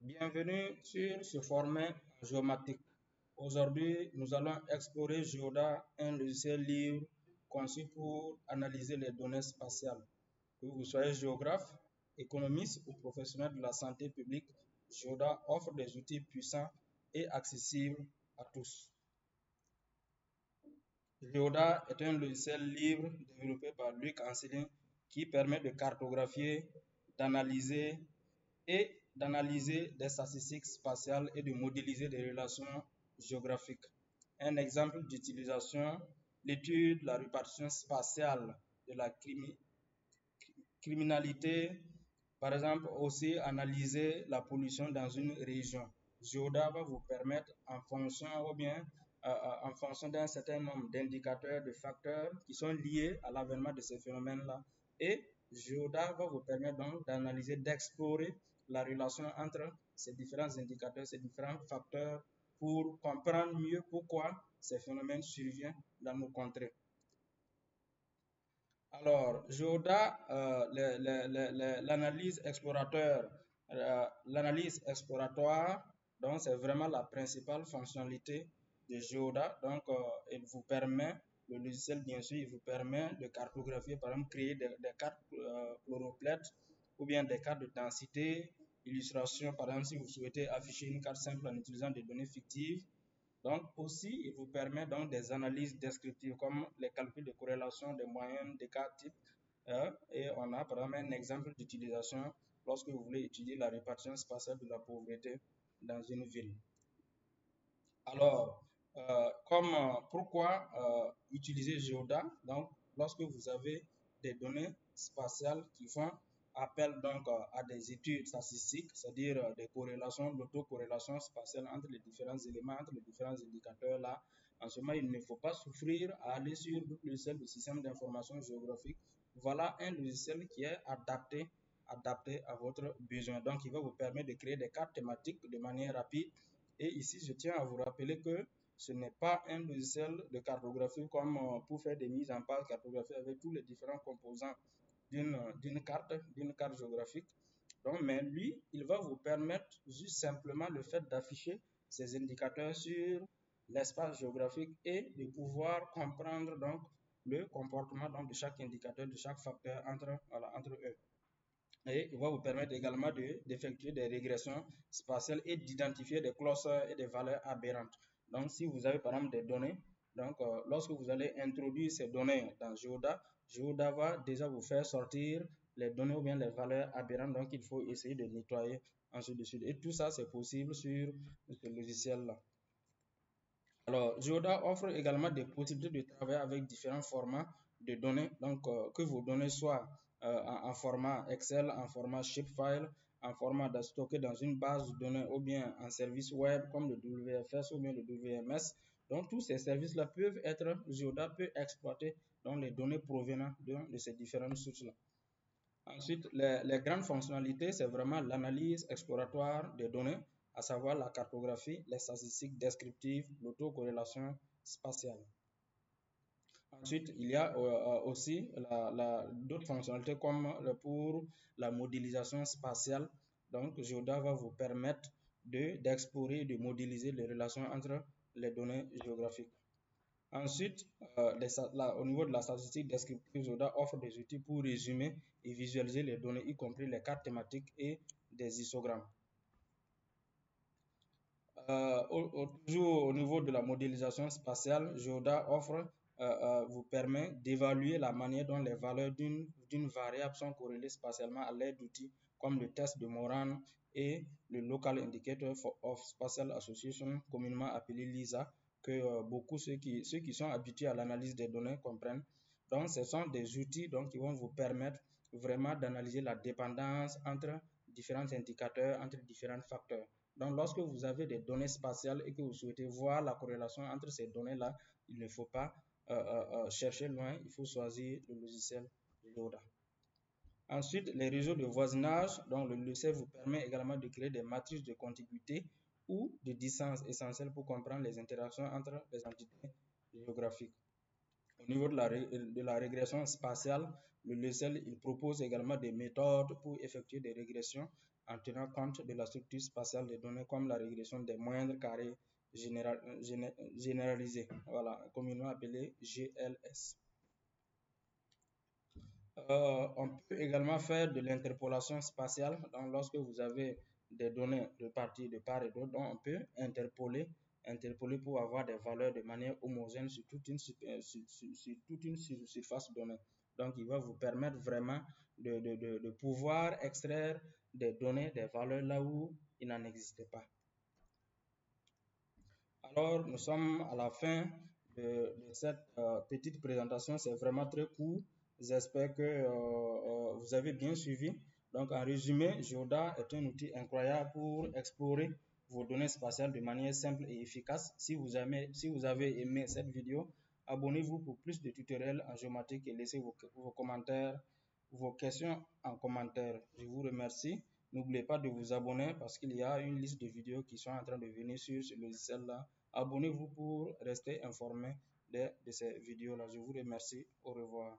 Bienvenue sur ce format géomatique. Aujourd'hui, nous allons explorer Geoda, un logiciel libre conçu pour analyser les données spatiales. Que vous soyez géographe, économiste ou professionnel de la santé publique, Geoda offre des outils puissants et accessibles à tous. Geoda est un logiciel libre développé par Luc Ancelin qui permet de cartographier, d'analyser d'analyser des statistiques spatiales et de modéliser des relations géographiques. Un exemple d'utilisation, l'étude de la répartition spatiale de la criminalité, par exemple aussi analyser la pollution dans une région. Geoda va vous permettre en fonction ou bien en fonction d'un certain nombre d'indicateurs, de facteurs qui sont liés à l'avènement de ces phénomènes-là. Et Geoda va vous permettre donc d'analyser, d'explorer la relation entre ces différents indicateurs, ces différents facteurs pour comprendre mieux pourquoi ces phénomènes surviennent dans nos contrées. Alors, Geoda, l'analyse exploratoire, donc c'est vraiment la principale fonctionnalité de Geoda. Donc, le logiciel bien sûr, il vous permet de cartographier, par exemple, créer des cartes pluriplètes ou bien des cartes de densité, illustration, par exemple, si vous souhaitez afficher une carte simple en utilisant des données fictives. Donc aussi, il vous permet donc des analyses descriptives comme les calculs de corrélation des moyennes des cas types. Et on a par exemple un exemple d'utilisation lorsque vous voulez étudier la répartition spatiale de la pauvreté dans une ville. Alors, pourquoi utiliser Geoda? Donc, lorsque vous avez des données spatiales qui font appel donc à des études statistiques, c'est-à-dire des corrélations, l'autocorrélation spatiale entre les différents éléments, entre les différents indicateurs là. En ce moment, il ne faut pas souffrir à aller sur le logiciel du système d'information géographique. Voilà un logiciel qui est adapté à votre besoin. Donc, il va vous permettre de créer des cartes thématiques de manière rapide. Et ici, je tiens à vous rappeler que ce n'est pas un logiciel de cartographie comme pour faire des mises en page cartographiques avec tous les différents composants d'une carte géographique. Donc, mais lui, il va vous permettre juste simplement le fait d'afficher ces indicateurs sur l'espace géographique et de pouvoir comprendre donc le comportement donc, de chaque indicateur, de chaque facteur entre eux. Et il va vous permettre également d'effectuer des régressions spatiales et d'identifier des clusters et des valeurs aberrantes. Donc, si vous avez par exemple des données, donc lorsque vous allez introduire ces données dans Geoda, Geoda va déjà vous faire sortir les données ou bien les valeurs aberrantes. Donc, il faut essayer de nettoyer ensuite de suite. Et tout ça, c'est possible sur ce logiciel-là. Alors, Geoda offre également des possibilités de travailler avec différents formats de données. Donc, que vos données soient en format Excel, en format shapefile, en format stocké dans une base de données ou bien en service web comme le WFS ou bien le WMS. Donc, tous ces services-là peuvent être, Geoda peut exploiter donc, les données provenant de ces différentes sources-là. Ensuite, les grandes fonctionnalités, c'est vraiment l'analyse exploratoire des données, à savoir la cartographie, les statistiques descriptives, l'autocorrélation spatiale. Ensuite, il y a aussi d'autres fonctionnalités comme pour la modélisation spatiale. Donc, Geoda va vous permettre d'explorer et de modéliser les relations entre les données géographiques. Ensuite, au niveau de la statistique descriptive, Geoda offre des outils pour résumer et visualiser les données, y compris les cartes thématiques et des histogrammes. Toujours au niveau de la modélisation spatiale, Geoda vous permet d'évaluer la manière dont les valeurs d'une variable sont corrélées spatialement à l'aide d'outils comme le test de Moran et le Local Indicator of Spatial Association, communément appelé LISA, que beaucoup ceux qui sont habitués à l'analyse des données comprennent. Donc, ce sont des outils qui vont vous permettre vraiment d'analyser la dépendance entre différents indicateurs, entre différents facteurs. Donc, lorsque vous avez des données spatiales et que vous souhaitez voir la corrélation entre ces données-là, il ne faut pas chercher loin, il faut choisir le logiciel Geoda. Ensuite, les réseaux de voisinage, donc le logiciel vous permet également de créer des matrices de contiguïté ou de distance essentielles pour comprendre les interactions entre les entités géographiques. Au niveau de la régression spatiale, le logiciel il propose également des méthodes pour effectuer des régressions en tenant compte de la structure spatiale des données comme la régression des moindres carrés généralisés, voilà, communément appelé GLS. On peut également faire de l'interpolation spatiale. Donc, lorsque vous avez des données reparties de part et d'autre, on peut interpoler pour avoir des valeurs de manière homogène sur toute une surface donnée. Donc, il va vous permettre vraiment de pouvoir extraire des données, des valeurs là où il n'en existait pas. Alors, nous sommes à la fin de cette petite présentation. C'est vraiment très court. J'espère que vous avez bien suivi. Donc, en résumé, Geoda est un outil incroyable pour explorer vos données spatiales de manière simple et efficace. Si vous avez aimé cette vidéo, abonnez-vous pour plus de tutoriels en géomatique et laissez vos commentaires, vos questions en commentaire. Je vous remercie. N'oubliez pas de vous abonner parce qu'il y a une liste de vidéos qui sont en train de venir sur ce logiciel-là. Abonnez-vous pour rester informé de ces vidéos-là. Je vous remercie. Au revoir.